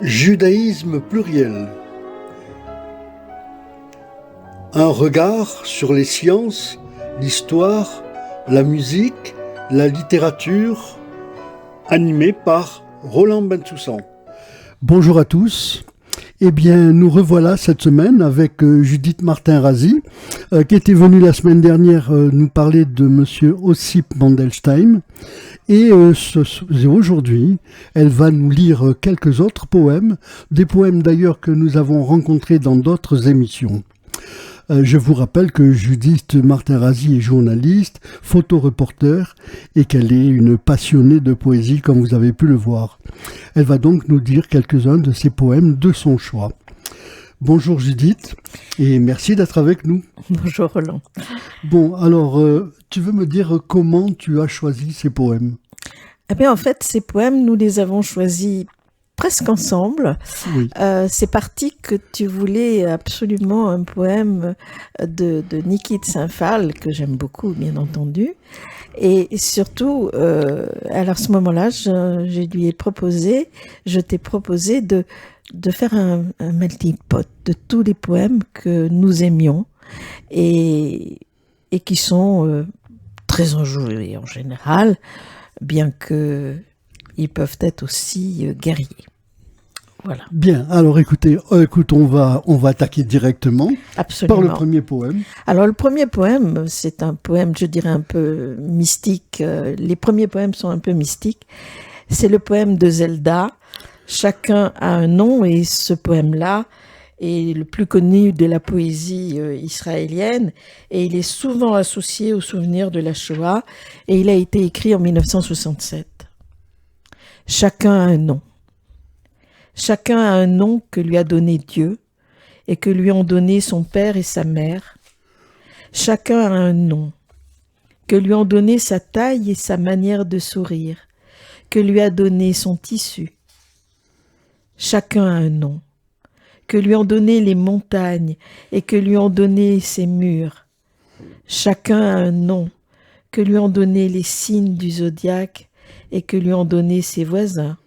Judaïsme pluriel. Un regard sur les sciences, l'histoire, la musique, la littérature, animé par Roland Bensoussan. Bonjour à tous. Eh bien, nous revoilà cette semaine avec Judith Martin-Razy, qui était venue la semaine dernière nous parler de Monsieur Ossip Mandelstam. Et aujourd'hui, elle va nous lire quelques autres poèmes, des poèmes d'ailleurs que nous avons rencontrés dans d'autres émissions. Je vous rappelle que Judith Martin-Razy est journaliste, photoreporter et qu'elle est une passionnée de poésie comme vous avez pu le voir. Elle va donc nous dire quelques-uns de ses poèmes de son choix. Bonjour Judith et merci d'être avec nous. Bonjour Roland. Bon, alors, tu veux me dire comment tu as choisi ces poèmes ? Eh bien, en fait, ces poèmes, nous les avons choisis presque ensemble. Oui. C'est parti que tu voulais absolument un poème de Niki de Saint-Phal, que j'aime beaucoup, bien entendu. Et surtout, alors à ce moment-là, je t'ai proposé de faire un melting pot de tous les poèmes que nous aimions et qui sont très enjoués en général, bien qu'ils peuvent être aussi guerriers. Voilà. Bien, alors écoute, on va attaquer directement. Absolument. Par le premier poème. Alors le premier poème, c'est un poème, je dirais, un peu mystique. Les premiers poèmes sont un peu mystiques. C'est le poème de Zelda. Chacun a un nom et ce poème-là est le plus connu de la poésie israélienne et il est souvent associé au souvenir de la Shoah et il a été écrit en 1967. Chacun a un nom. Chacun a un nom que lui a donné Dieu et que lui ont donné son père et sa mère. Chacun a un nom que lui ont donné sa taille et sa manière de sourire, que lui a donné son tissu. Chacun a un nom que lui ont donné les montagnes et que lui ont donné ses murs. Chacun a un nom que lui ont donné les signes du zodiaque et que lui ont donné ses voisins.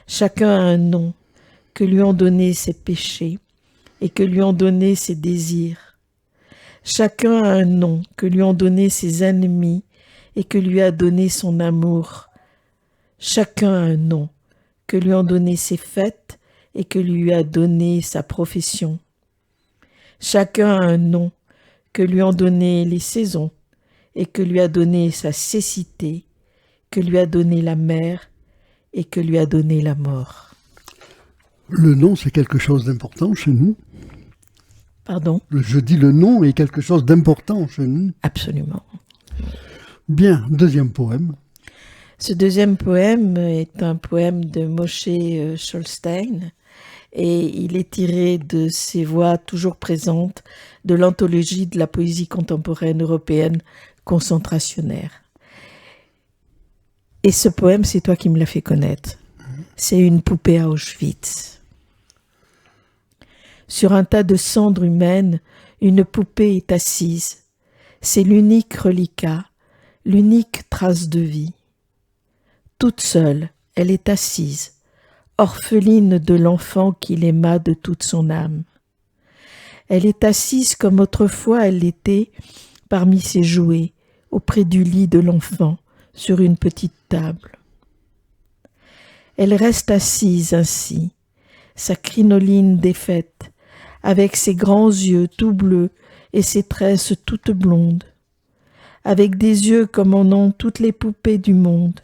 Chacun a un nom que lui ont donné ses péchés et que lui ont donné ses désirs. Chacun a un nom que lui ont donné ses ennemis et que lui a donné son amour. Chacun a un nom que lui ont donné ses fêtes et que lui a donné sa profession. Chacun a un nom que lui ont donné les saisons et que lui a donné sa cécité, que lui a donné la mer et que lui a donné la mort. Le nom, c'est quelque chose d'important chez nous. Pardon ? Je dis le nom est quelque chose d'important chez nous. Absolument. Bien, deuxième poème. Ce deuxième poème est un poème de Moshe Sholstein et il est tiré de ses voix toujours présentes de l'anthologie de la poésie contemporaine européenne concentrationnaire. Et ce poème, c'est toi qui me l'as fait connaître. C'est une poupée à Auschwitz. Sur un tas de cendres humaines, une poupée est assise. C'est l'unique reliquat, l'unique trace de vie. Toute seule, elle est assise, orpheline de l'enfant qui l'aima de toute son âme. Elle est assise comme autrefois elle l'était, parmi ses jouets, auprès du lit de l'enfant, sur une petite table. Elle reste assise ainsi, sa crinoline défaite, avec ses grands yeux tout bleus et ses tresses toutes blondes, avec des yeux comme en ont toutes les poupées du monde,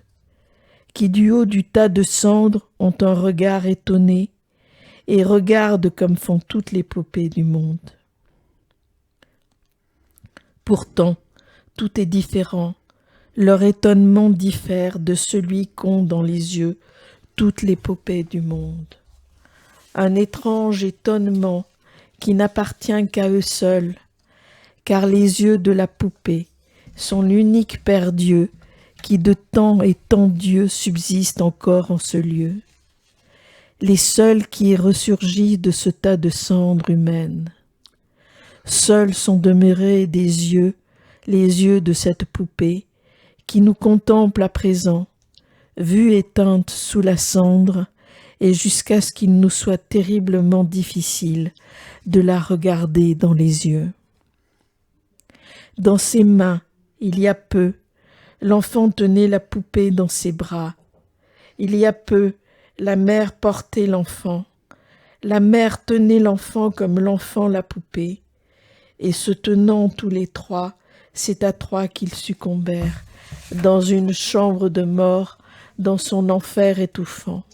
qui du haut du tas de cendres ont un regard étonné et regardent comme font toutes les poupées du monde. Pourtant, tout est différent. Leur étonnement diffère de celui qu'ont dans les yeux toutes les poupées du monde. Un étrange étonnement qui n'appartient qu'à eux seuls, car les yeux de la poupée sont l'unique Père Dieu qui de temps et temps Dieu subsiste encore en ce lieu. Les seuls qui aient ressurgi de ce tas de cendres humaines. Seuls sont demeurés des yeux, les yeux de cette poupée, qui nous contemple à présent, vue éteinte sous la cendre et jusqu'à ce qu'il nous soit terriblement difficile de la regarder dans les yeux. Dans ses mains, il y a peu, l'enfant tenait la poupée dans ses bras. Il y a peu, la mère portait l'enfant. La mère tenait l'enfant comme l'enfant la poupée. Et se tenant tous les trois, c'est à trois qu'ils succombèrent, dans une chambre de mort, dans son enfer étouffant.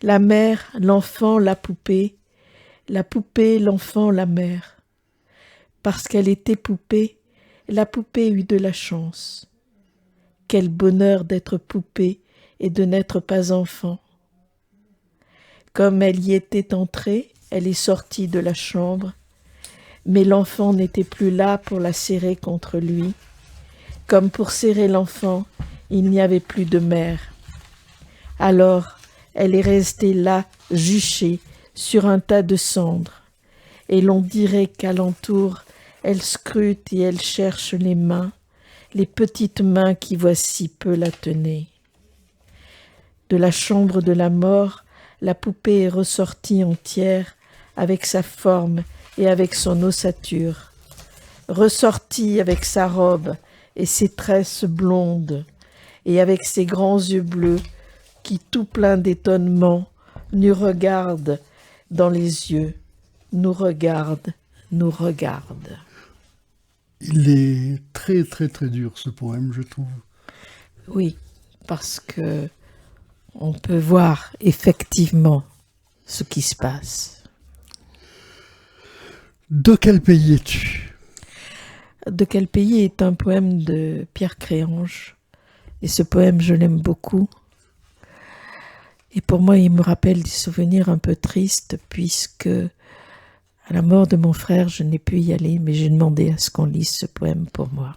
La mère, l'enfant, la poupée, l'enfant, la mère. Parce qu'elle était poupée, la poupée eut de la chance. Quel bonheur d'être poupée et de n'être pas enfant. Comme elle y était entrée, elle est sortie de la chambre, mais l'enfant n'était plus là pour la serrer contre lui. Comme pour serrer l'enfant, il n'y avait plus de mère. Alors, elle est restée là, juchée, sur un tas de cendres, et l'on dirait qu'alentour, elle scrute et elle cherche les mains, les petites mains qui voici peu la tenaient. De la chambre de la mort, la poupée est ressortie entière, avec sa forme et avec son ossature, ressortie avec sa robe et ses tresses blondes, et avec ses grands yeux bleus qui, tout pleins d'étonnement, nous regardent dans les yeux, nous regardent, nous regardent. Il est très très très dur ce poème, je trouve. Oui, parce que on peut voir effectivement ce qui se passe. De quel pays es-tu ? De quel pays est un poème de Pierre Créange. Et ce poème, je l'aime beaucoup. Et pour moi, il me rappelle des souvenirs un peu tristes, puisque à la mort de mon frère, je n'ai pu y aller, mais j'ai demandé à ce qu'on lise ce poème pour moi.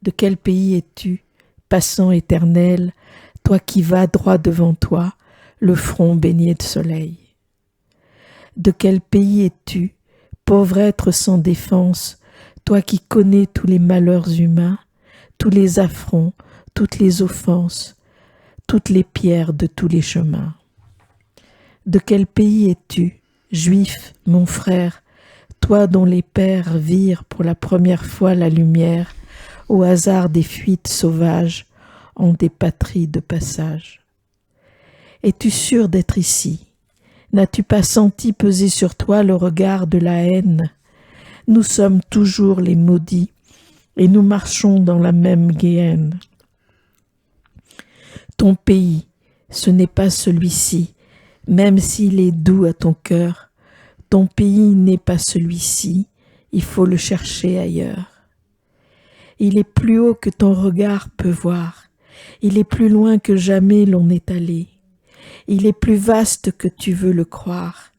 De quel pays es-tu, passant éternel, toi qui vas droit devant toi, le front baigné de soleil? De quel pays es-tu, pauvre être sans défense, toi qui connais tous les malheurs humains, tous les affronts, toutes les offenses, toutes les pierres de tous les chemins? De quel pays es-tu, juif, mon frère, toi dont les pères virent pour la première fois la lumière, au hasard des fuites sauvages, en des patries de passage? Es-tu sûr d'être ici? N'as-tu pas senti peser sur toi le regard de la haine? Nous sommes toujours les maudits, et nous marchons dans la même guéhenne. Ton pays, ce n'est pas celui-ci, même s'il est doux à ton cœur. Ton pays n'est pas celui-ci, il faut le chercher ailleurs. Il est plus haut que ton regard peut voir, il est plus loin que jamais l'on est allé. Il est plus vaste que tu veux le croire,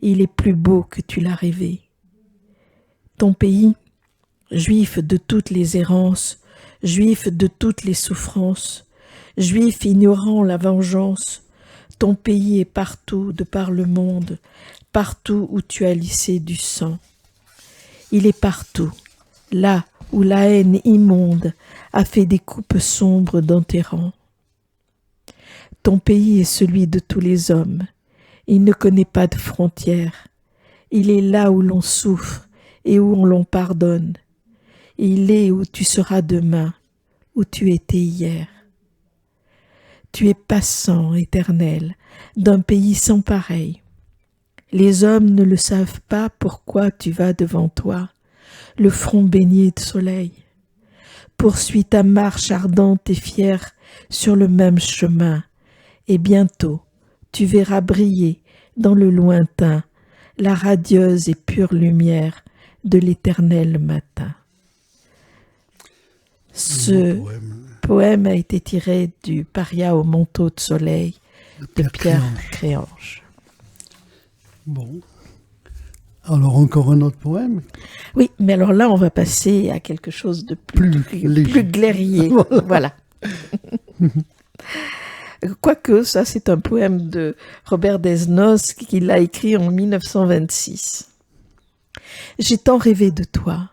il est plus beau que tu l'as rêvé. Ton pays, juif de toutes les errances, juif de toutes les souffrances, juif ignorant la vengeance, ton pays est partout de par le monde, partout où tu as lissé du sang. Il est partout, là où la haine immonde a fait des coupes sombres dans tes rangs. Ton pays est celui de tous les hommes, il ne connaît pas de frontières, il est là où l'on souffre et où l'on pardonne, il est où tu seras demain, où tu étais hier. Tu es passant éternel d'un pays sans pareil. Les hommes ne le savent pas pourquoi tu vas devant toi, le front baigné de soleil. Poursuis ta marche ardente et fière sur le même chemin, et bientôt tu verras briller dans le lointain la radieuse et pure lumière de l'éternel matin. Ce poème a été tiré du Paria au manteau de soleil de Pierre Créange. Bon. Alors encore un autre poème? Oui, mais alors là, on va passer à quelque chose de plus glérier. Voilà. Quoique, ça, c'est un poème de Robert Desnos qu'il a écrit en 1926. J'ai tant rêvé de toi.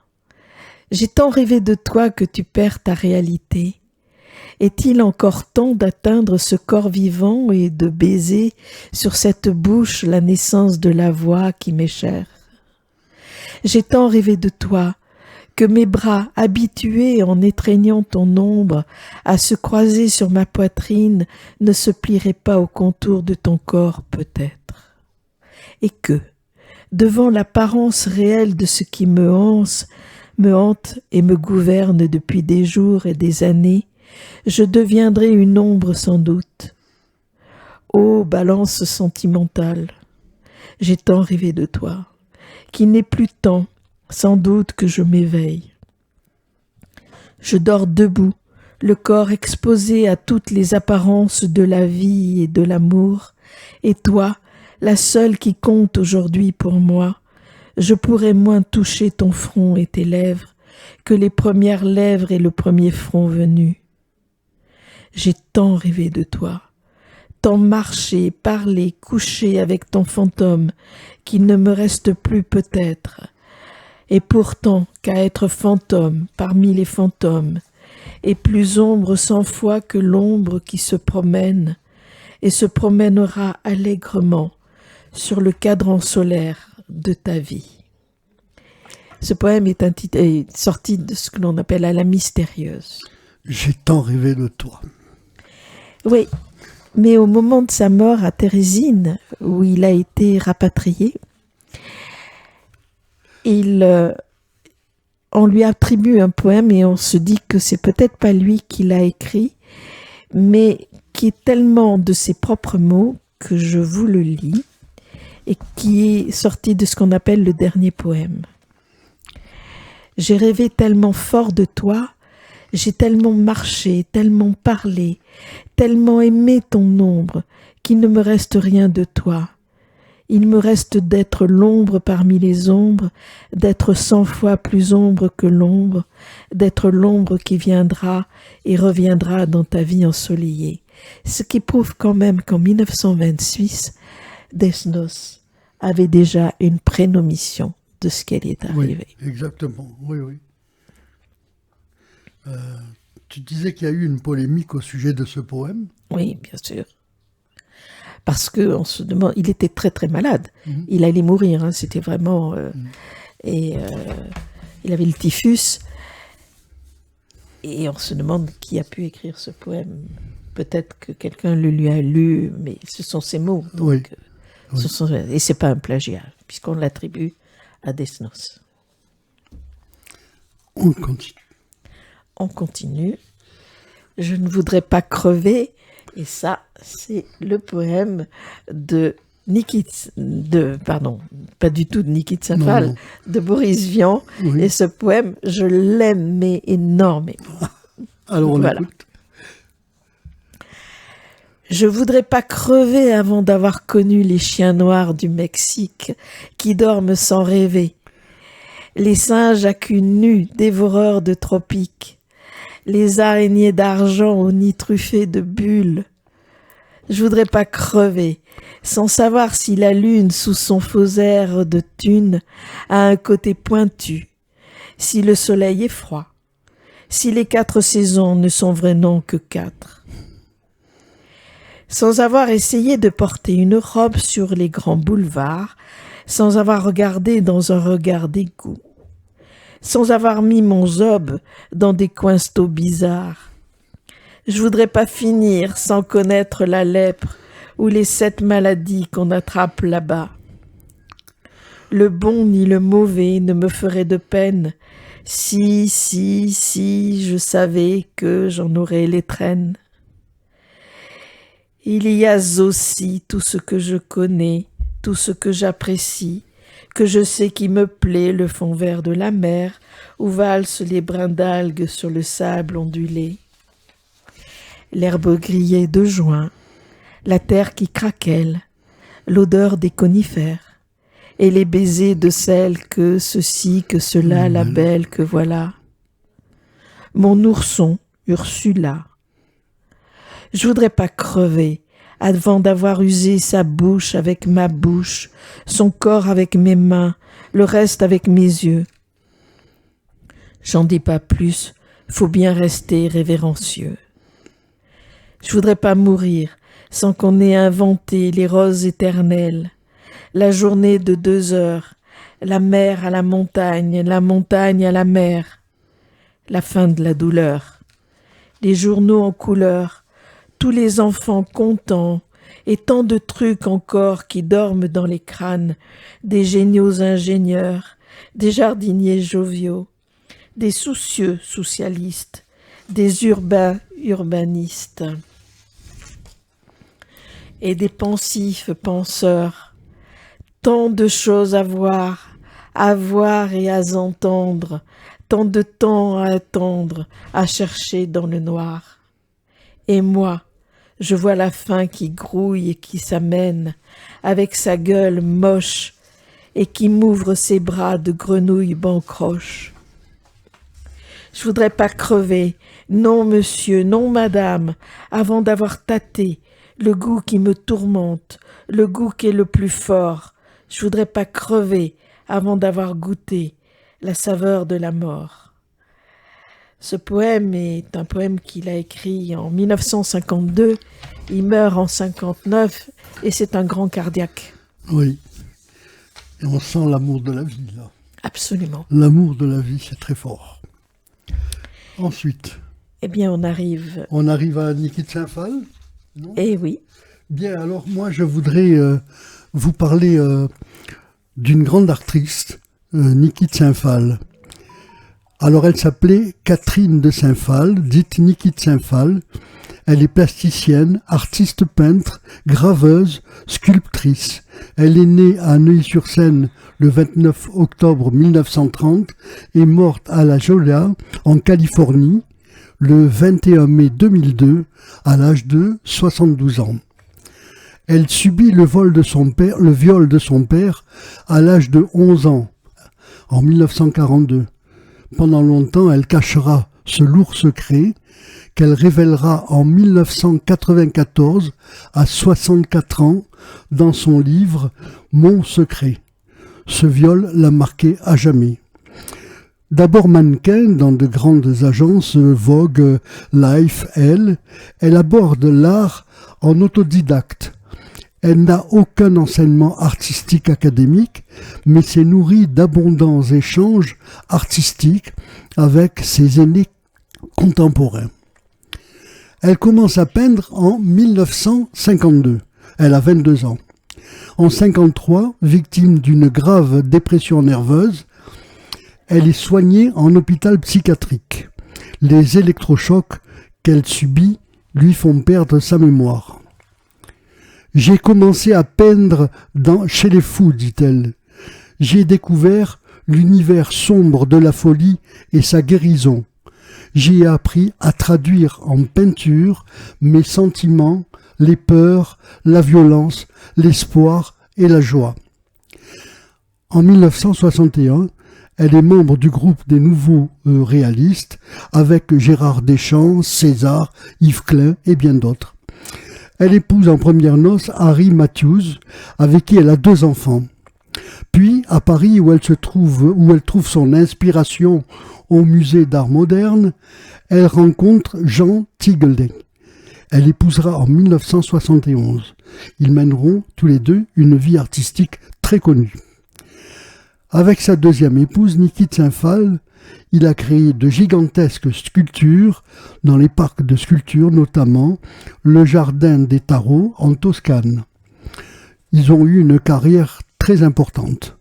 J'ai tant rêvé de toi que tu perds ta réalité. Est-il encore temps d'atteindre ce corps vivant et de baiser sur cette bouche la naissance de la voix qui m'est chère? J'ai tant rêvé de toi que mes bras, habitués en étreignant ton ombre à se croiser sur ma poitrine, ne se plieraient pas au contour de ton corps peut-être. Et que, devant l'apparence réelle de ce qui me hante et me gouverne depuis des jours et des années, je deviendrai une ombre sans doute. Ô balance sentimentale, j'ai tant rêvé de toi, qu'il n'est plus temps, sans doute, que je m'éveille. Je dors debout, le corps exposé à toutes les apparences de la vie et de l'amour, et toi, la seule qui compte aujourd'hui pour moi, je pourrais moins toucher ton front et tes lèvres que les premières lèvres et le premier front venu. J'ai tant rêvé de toi, tant marché, parlé, couché avec ton fantôme, qu'il ne me reste plus peut-être. Et pourtant, qu'à être fantôme parmi les fantômes, et plus ombre 100 fois que l'ombre qui se promène, et se promènera allègrement sur le cadran solaire de ta vie. Ce poème est sorti de ce que l'on appelle à la mystérieuse. J'ai tant rêvé de toi. Oui, mais au moment de sa mort à Térésine, où il a été rapatrié, on lui attribue un poème et on se dit que c'est peut-être pas lui qui l'a écrit, mais qui est tellement de ses propres mots que je vous le lis et qui est sorti de ce qu'on appelle le dernier poème. J'ai rêvé tellement fort de toi, j'ai tellement marché, tellement parlé, tellement aimé ton ombre, qu'il ne me reste rien de toi. Il me reste d'être l'ombre parmi les ombres, d'être 100 fois plus ombre que l'ombre, d'être l'ombre qui viendra et reviendra dans ta vie ensoleillée. Ce qui prouve quand même qu'en 1926, Desnos avait déjà une prémonition de ce qu'elle est arrivée. Oui, exactement, oui. Tu disais qu'il y a eu une polémique au sujet de ce poème. Oui, bien sûr. Parce qu'on se demande, il était très très malade. Mm-hmm. Il allait mourir, hein, c'était vraiment... il avait le typhus. Et on se demande qui a pu écrire ce poème. Peut-être que quelqu'un le lui a lu, mais ce sont ses mots. Donc, oui. Et c'est pas un plagiat, puisqu'on l'attribue à Desnos. On continue. On continue. Je ne voudrais pas crever. Et ça, c'est le poème de pas du tout de Nikita Safal, de Boris Vian. Oui. Et ce poème, je l'aimais énormément. Alors on l'écoute. Je voudrais pas crever avant d'avoir connu les chiens noirs du Mexique qui dorment sans rêver, les singes à cul nu, dévoreurs de tropiques, les araignées d'argent au nid truffé de bulles. Je voudrais pas crever sans savoir si la lune sous son faux air de thune a un côté pointu, si le soleil est froid, si les 4 saisons ne sont vraiment que 4. Sans avoir essayé de porter une robe sur les grands boulevards, sans avoir regardé dans un regard d'égout, sans avoir mis mon zob dans des coinstos bizarres. Je voudrais pas finir sans connaître la lèpre ou les 7 maladies qu'on attrape là-bas. Le bon ni le mauvais ne me ferait de peine si je savais que j'en aurais les traînes. Il y a aussi tout ce que je connais, tout ce que j'apprécie, que je sais qui me plaît, le fond vert de la mer, où valsent les brins d'algues sur le sable ondulé. L'herbe grillée de juin, la terre qui craquelle, l'odeur des conifères, et les baisers de celle que ceci, que cela, la belle que voilà. Mon ourson, Ursula. Je voudrais pas crever avant d'avoir usé sa bouche avec ma bouche, son corps avec mes mains, le reste avec mes yeux. J'en dis pas plus, faut bien rester révérencieux. Je voudrais pas mourir sans qu'on ait inventé les roses éternelles, la journée de 2 heures, la mer à la montagne à la mer, la fin de la douleur, les journaux en couleur, tous les enfants contents, et tant de trucs encore qui dorment dans les crânes, des géniaux ingénieurs, des jardiniers joviaux, des soucieux socialistes, des urbains urbanistes, et des pensifs penseurs, tant de choses à voir et à entendre, tant de temps à attendre, à chercher dans le noir. Et moi, je vois la faim qui grouille et qui s'amène, avec sa gueule moche, et qui m'ouvre ses bras de grenouille bancroche. Je voudrais pas crever, non monsieur, non madame, avant d'avoir tâté le goût qui me tourmente, le goût qui est le plus fort. Je voudrais pas crever avant d'avoir goûté la saveur de la mort. Ce poème est un poème qu'il a écrit en 1952. Il meurt en 59 et c'est un grand cardiaque. Oui. Et on sent l'amour de la vie, là. Absolument. L'amour de la vie, c'est très fort. Ensuite. Eh bien, on arrive à Niki de Saint-Phal, non ? Eh oui. Bien, alors moi, je voudrais vous parler d'une grande actrice, Niki de Saint-Phal. Alors, elle s'appelait Catherine de Saint-Phal, dite Niki de Saint-Phal. Elle est plasticienne, artiste peintre, graveuse, sculptrice. Elle est née à Neuilly-sur-Seine le 29 octobre 1930 et morte à La Jolla, en Californie, le 21 mai 2002, à l'âge de 72 ans. Elle subit le viol de son père à l'âge de 11 ans, en 1942. Pendant longtemps, elle cachera ce lourd secret qu'elle révélera en 1994, à 64 ans, dans son livre « Mon secret ». Ce viol l'a marqué à jamais. D'abord mannequin dans de grandes agences Vogue, Life, Elle aborde l'art en autodidacte. Elle n'a aucun enseignement artistique académique, mais s'est nourrie d'abondants échanges artistiques avec ses aînés contemporains. Elle commence à peindre en 1952. Elle a 22 ans. En 1953, victime d'une grave dépression nerveuse, elle est soignée en hôpital psychiatrique. Les électrochocs qu'elle subit lui font perdre sa mémoire. « J'ai commencé à peindre chez les fous, dit-elle. J'ai découvert l'univers sombre de la folie et sa guérison. J'y ai appris à traduire en peinture mes sentiments, les peurs, la violence, l'espoir et la joie. » En 1961, elle est membre du groupe des Nouveaux Réalistes avec Gérard Deschamps, César, Yves Klein et bien d'autres. Elle épouse en premières noces Harry Matthews, avec qui elle a 2 enfants. Puis, à Paris, où elle trouve son inspiration au musée d'art moderne, elle rencontre Jean Tigledey. Elle épousera en 1971. Ils mèneront tous les deux une vie artistique très connue. Avec sa deuxième épouse, Niki de Saint-Phal, il a créé de gigantesques sculptures dans les parcs de sculpture, notamment le Jardin des Tarots en Toscane. Ils ont eu une carrière très importante.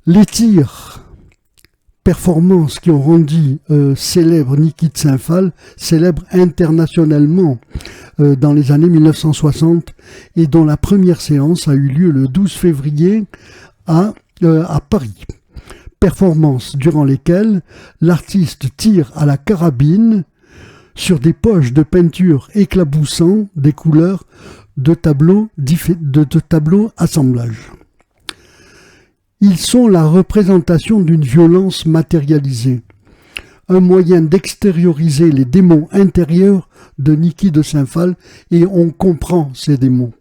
Les tirs, performances qui ont rendu célèbre Niki de Saint-Phal, célèbre internationalement dans les années 1960 et dont la première séance a eu lieu le 12 février à Paris. Performances durant lesquelles l'artiste tire à la carabine sur des poches de peinture éclaboussant des couleurs de tableaux assemblage. Ils sont la représentation d'une violence matérialisée, un moyen d'extérioriser les démons intérieurs de Niki de Saint-Phal, et on comprend ces démons.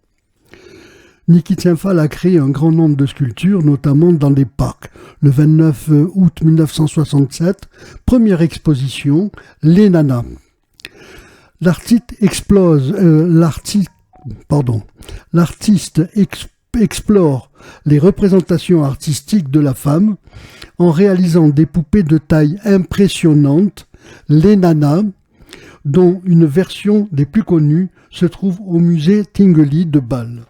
Niki de Saint-Phal a créé un grand nombre de sculptures, notamment dans des parcs. Le 29 août 1967, première exposition, Les Nanas. L'artiste explore les représentations artistiques de la femme en réalisant des poupées de taille impressionnante, les nanas, dont une version des plus connues se trouve au musée Tinguely de Bâle.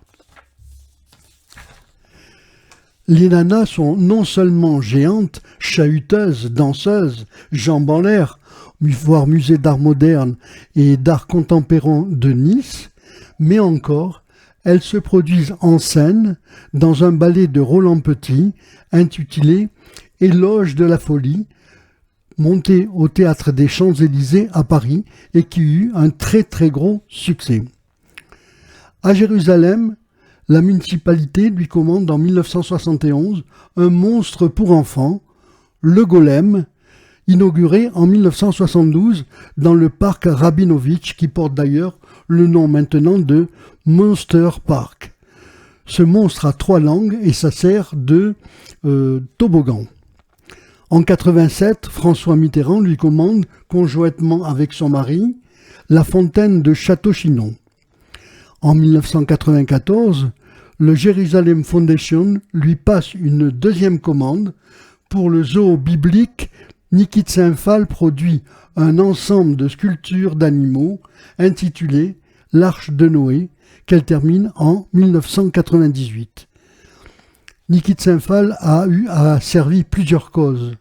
Les nanas sont non seulement géantes, chahuteuses, danseuses, jambes en l'air, voire musée d'art moderne et d'art contemporain de Nice, mais encore, elles se produisent en scène dans un ballet de Roland Petit intitulé « Éloge de la folie », monté au Théâtre des Champs-Élysées à Paris et qui eut un très très gros succès. À Jérusalem, la municipalité lui commande en 1971 un monstre pour enfants, le Golem, inauguré en 1972 dans le parc Rabinovitch, qui porte d'ailleurs le nom maintenant de Monster Park. Ce monstre a 3 langues et ça sert de toboggan. En 87, François Mitterrand lui commande, conjointement avec son mari, la fontaine de Château-Chinon. En 1994, le Jerusalem Foundation lui passe une deuxième commande pour le zoo biblique. Nikit-Saint-Phal produit un ensemble de sculptures d'animaux intitulé « L'Arche de Noé » qu'elle termine en 1998. Nikit-Saint-Phal a servi plusieurs causes,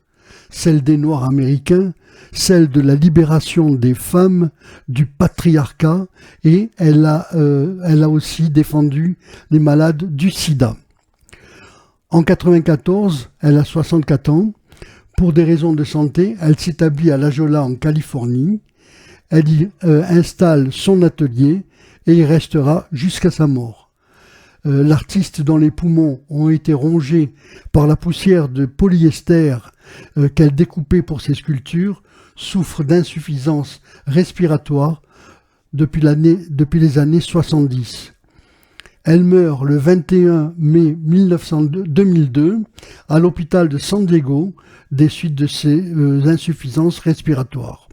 celle des Noirs américains, celle de la libération des femmes, du patriarcat, et elle a aussi défendu les malades du sida. En 1994, elle a 64 ans. Pour des raisons de santé, elle s'établit à La Jolla en Californie. Elle y installe son atelier et y restera jusqu'à sa mort. L'artiste dont les poumons ont été rongés par la poussière de polyester qu'elle découpait pour ses sculptures souffre d'insuffisance respiratoire depuis les années 70. Elle meurt le 21 mai 2002 à l'hôpital de San Diego des suites de ses insuffisances respiratoires.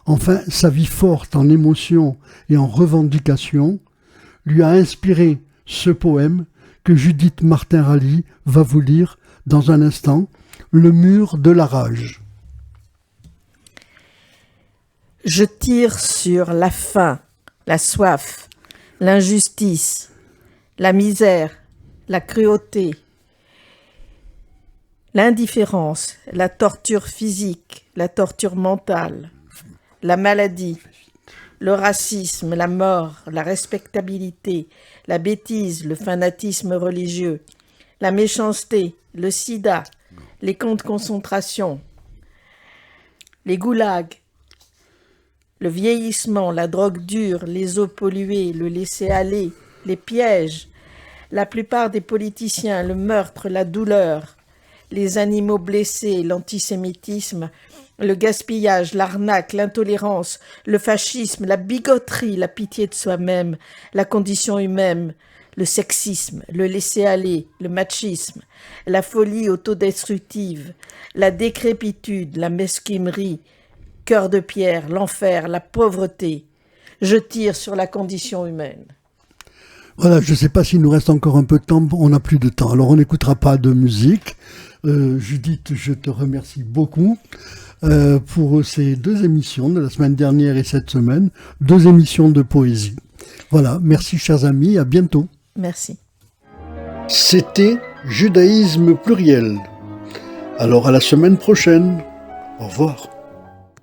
Enfin, sa vie forte en émotion et en revendication lui a inspiré ce poème que Judith Martin-Rally va vous lire dans un instant, Le mur de la rage. Je tire sur la faim, la soif, l'injustice, la misère, la cruauté, l'indifférence, la torture physique, la torture mentale, la maladie, le racisme, la mort, la respectabilité, la bêtise, le fanatisme religieux, la méchanceté, le sida, les camps de concentration, les goulags, le vieillissement, la drogue dure, les eaux polluées, le laisser-aller, les pièges, la plupart des politiciens, le meurtre, la douleur, les animaux blessés, l'antisémitisme, le gaspillage, l'arnaque, l'intolérance, le fascisme, la bigoterie, la pitié de soi-même, la condition humaine, le sexisme, le laisser-aller, le machisme, la folie autodestructive, la décrépitude, la mesquinerie, cœur de pierre, l'enfer, la pauvreté. Je tire sur la condition humaine. Voilà, je ne sais pas s'il nous reste encore un peu de temps, on n'a plus de temps. Alors on n'écoutera pas de musique. Judith, je te remercie beaucoup pour ces 2 émissions de la semaine dernière et cette semaine, 2 émissions de poésie. Voilà, merci chers amis, à bientôt. Merci. C'était Judaïsme pluriel. Alors à la semaine prochaine. Au revoir.